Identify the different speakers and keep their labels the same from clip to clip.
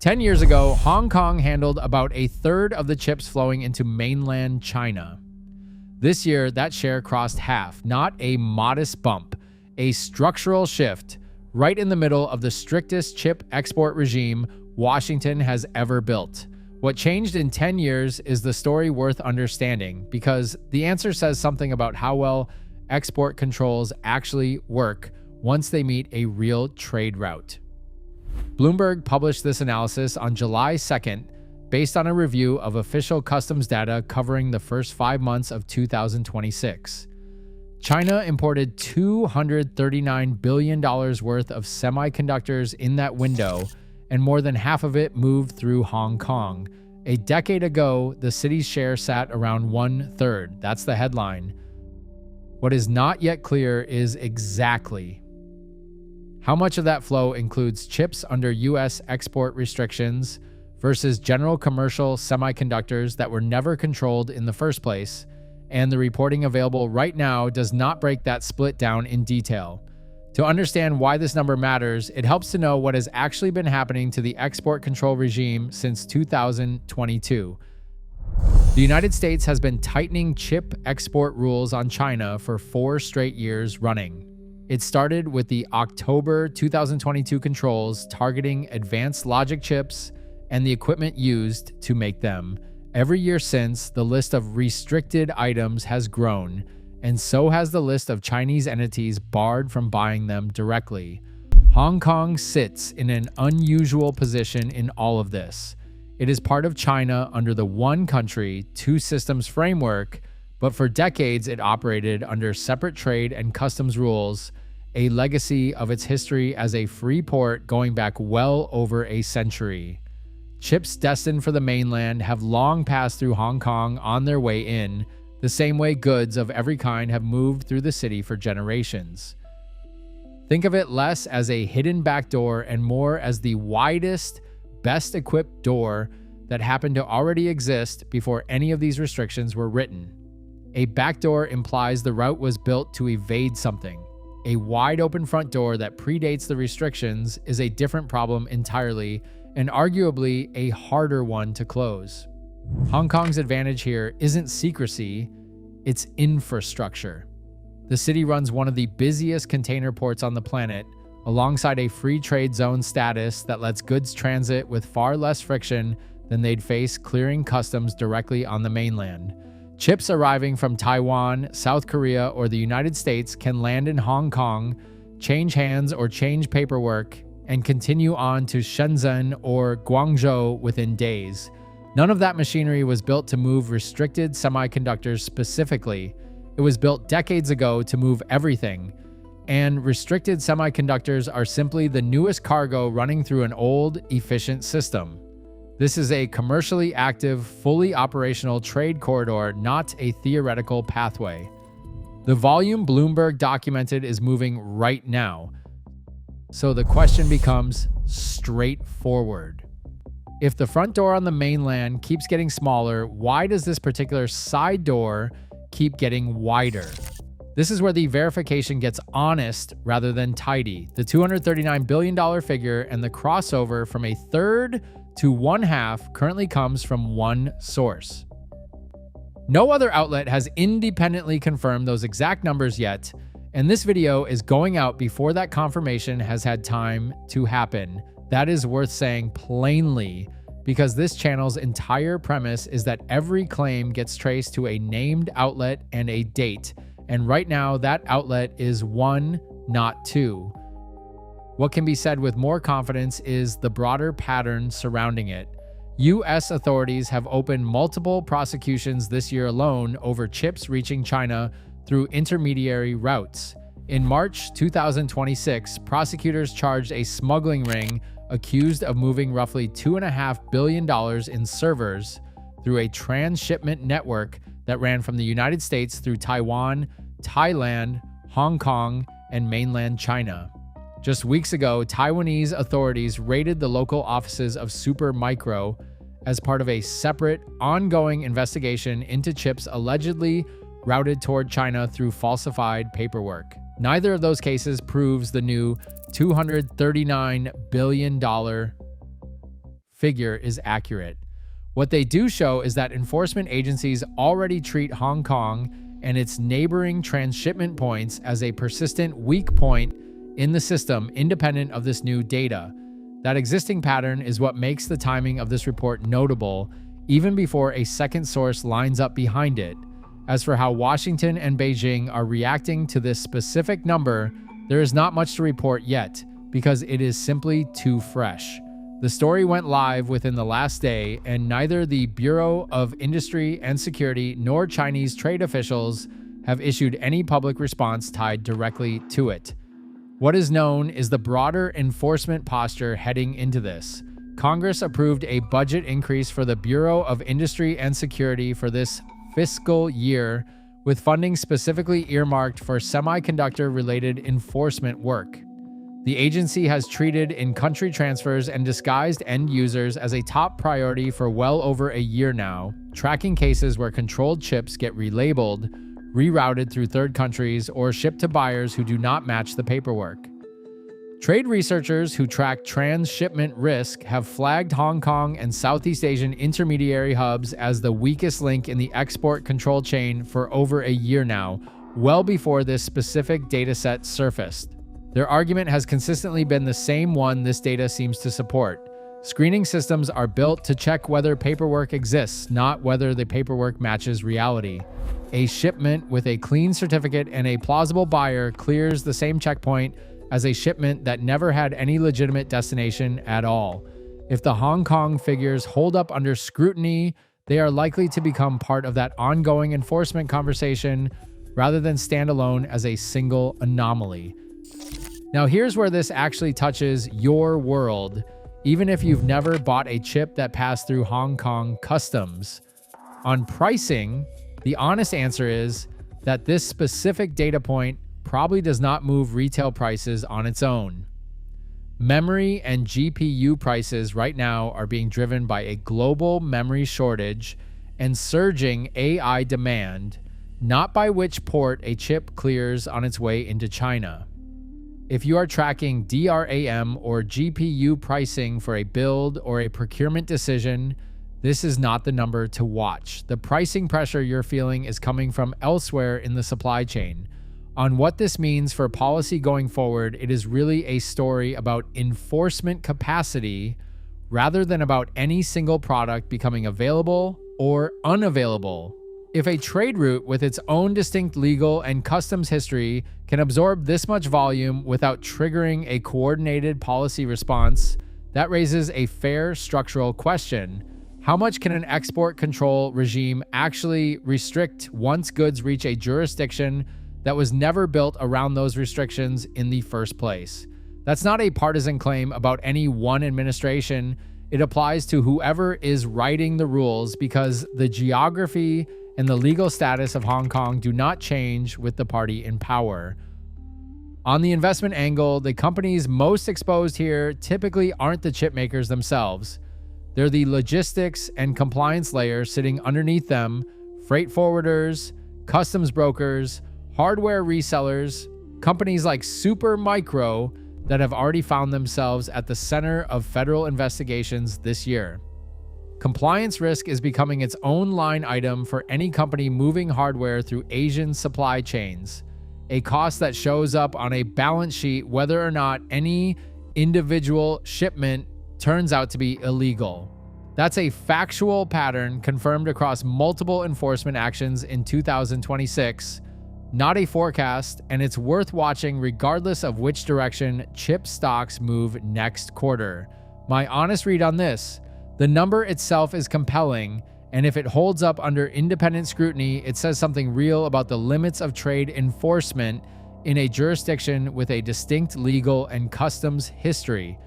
Speaker 1: 10 years ago, Hong Kong handled about a third of the chips flowing into mainland China. This year, that share crossed half, not a modest bump, a structural shift, right in the middle of the strictest chip export regime Washington has ever built. What changed in 10 years is the story worth understanding, because the answer says something about how well export controls actually work once they meet a real trade route. Bloomberg published this analysis on July 2nd, based on a review of official customs data covering the first 5 months of 2026. China imported $239 billion worth of semiconductors in that window, and more than half of it moved through Hong Kong. A decade ago, the city's share sat around 1/3. That's the headline. What is not yet clear is exactly how much of that flow includes chips under U.S. export restrictions versus general commercial semiconductors that were never controlled in the first place, and the reporting available right now does not break that split down in detail. To understand why this number matters, it helps to know what has actually been happening to the export control regime since 2022. The United States has been tightening chip export rules on China for 4 straight years running. It started with the October 2022 controls targeting advanced logic chips and the equipment used to make them. Every year since, the list of restricted items has grown, and so has the list of Chinese entities barred from buying them directly. Hong Kong sits in an unusual position in all of this. It is part of China under the one country, two systems framework, but for decades it operated under separate trade and customs rules, a legacy of its history as a free port going back well over a century. Chips destined for the mainland have long passed through Hong Kong on their way in, the same way goods of every kind have moved through the city for generations. Think of it less as a hidden back door and more as the widest, best-equipped door that happened to already exist before any of these restrictions were written. A back door implies the route was built to evade something. A wide-open front door that predates the restrictions is a different problem entirely, and arguably a harder one to close. Hong Kong's advantage here isn't secrecy, it's infrastructure. The city runs one of the busiest container ports on the planet, alongside a free trade zone status that lets goods transit with far less friction than they'd face clearing customs directly on the mainland. Chips arriving from Taiwan, South Korea, or the United States can land in Hong Kong, change hands or change paperwork, and continue on to Shenzhen or Guangzhou within days. None of that machinery was built to move restricted semiconductors specifically. It was built decades ago to move everything. And restricted semiconductors are simply the newest cargo running through an old, efficient system. This is a commercially active, fully operational trade corridor, not a theoretical pathway. The volume Bloomberg documented is moving right now. So the question becomes straightforward. If the front door on the mainland keeps getting smaller, why does this particular side door keep getting wider? This is where the verification gets honest rather than tidy. The $239 billion figure and the crossover from a third to 1/2 currently comes from one source. No other outlet has independently confirmed those exact numbers yet, and this video is going out before that confirmation has had time to happen. That is worth saying plainly, because this channel's entire premise is that every claim gets traced to a named outlet and a date, and right now that outlet is one, not two. What can be said with more confidence is the broader pattern surrounding it. U.S. authorities have opened multiple prosecutions this year alone over chips reaching China through intermediary routes. In March 2026, prosecutors charged a smuggling ring accused of moving roughly $2.5 billion in servers through a transshipment network that ran from the United States through Taiwan, Thailand, Hong Kong, and mainland China. Just weeks ago, Taiwanese authorities raided the local offices of Super Micro as part of a separate, ongoing investigation into chips allegedly routed toward China through falsified paperwork. Neither of those cases proves the new $239 billion figure is accurate. What they do show is that enforcement agencies already treat Hong Kong and its neighboring transshipment points as a persistent weak point in the system independent of this new data. That existing pattern is what makes the timing of this report notable, even before a second source lines up behind it. As for how Washington and Beijing are reacting to this specific number, there is not much to report yet, because it is simply too fresh. The story went live within the last day, and neither the Bureau of Industry and Security nor Chinese trade officials have issued any public response tied directly to it. What is known is the broader enforcement posture heading into this. Congress approved a budget increase for the Bureau of Industry and Security for this fiscal year, with funding specifically earmarked for semiconductor-related enforcement work. The agency has treated in-country transfers and disguised end users as a top priority for well over a year now, tracking cases where controlled chips get relabeled, rerouted through third countries, or shipped to buyers who do not match the paperwork. Trade researchers who track transshipment risk have flagged Hong Kong and Southeast Asian intermediary hubs as the weakest link in the export control chain for over a year now, well before this specific dataset surfaced. Their argument has consistently been the same one this data seems to support. Screening systems are built to check whether paperwork exists, not whether the paperwork matches reality. A shipment with a clean certificate and a plausible buyer clears the same checkpoint as a shipment that never had any legitimate destination at all. If the Hong Kong figures hold up under scrutiny, they are likely to become part of that ongoing enforcement conversation rather than stand alone as a single anomaly. Now here's where this actually touches your world, even if you've never bought a chip that passed through Hong Kong customs. On pricing, the honest answer is that this specific data point probably does not move retail prices on its own. Memory and GPU prices right now are being driven by a global memory shortage and surging AI demand, not by which port a chip clears on its way into China. If you are tracking DRAM or GPU pricing for a build or a procurement decision, this is not the number to watch. The pricing pressure you're feeling is coming from elsewhere in the supply chain. On what this means for policy going forward, it is really a story about enforcement capacity rather than about any single product becoming available or unavailable. If a trade route with its own distinct legal and customs history can absorb this much volume without triggering a coordinated policy response, that raises a fair structural question. How much can an export control regime actually restrict once goods reach a jurisdiction that was never built around those restrictions in the first place? That's not a partisan claim about any one administration. It applies to whoever is writing the rules, because the geography and the legal status of Hong Kong do not change with the party in power. On the investment angle, the companies most exposed here typically aren't the chip makers themselves. They're the logistics and compliance layer sitting underneath them, freight forwarders, customs brokers, hardware resellers, companies like Supermicro that have already found themselves at the center of federal investigations this year. Compliance risk is becoming its own line item for any company moving hardware through Asian supply chains, a cost that shows up on a balance sheet whether or not any individual shipment turns out to be illegal. That's a factual pattern confirmed across multiple enforcement actions in 2026, not a forecast, and it's worth watching regardless of which direction chip stocks move next quarter. My honest read on this: the number itself is compelling, and if it holds up under independent scrutiny, it says something real about the limits of trade enforcement in a jurisdiction with a distinct legal and customs history.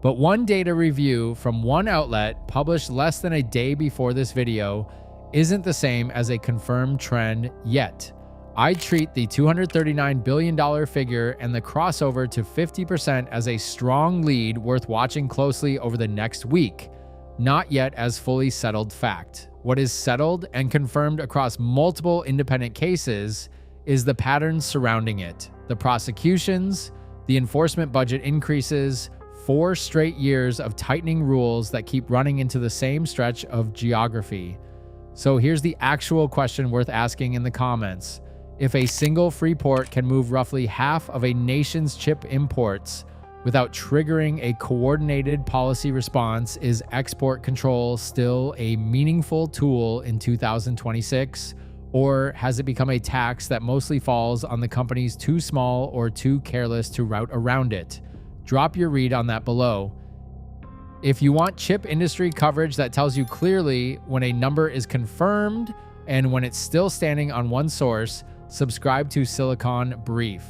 Speaker 1: But one data review from one outlet published less than a day before this video isn't the same as a confirmed trend yet. I treat the $239 billion figure and the crossover to 50% as a strong lead worth watching closely over the next week, not yet as fully settled fact. What is settled and confirmed across multiple independent cases is the patterns surrounding it: the prosecutions, the enforcement budget increases, 4 straight years of tightening rules that keep running into the same stretch of geography. So here's the actual question worth asking in the comments. If a single free port can move roughly half of a nation's chip imports without triggering a coordinated policy response, is export control still a meaningful tool in 2026? Or has it become a tax that mostly falls on the companies too small or too careless to route around it? Drop your read on that below. If you want chip industry coverage that tells you clearly when a number is confirmed and when it's still standing on one source, subscribe to Silicon Brief.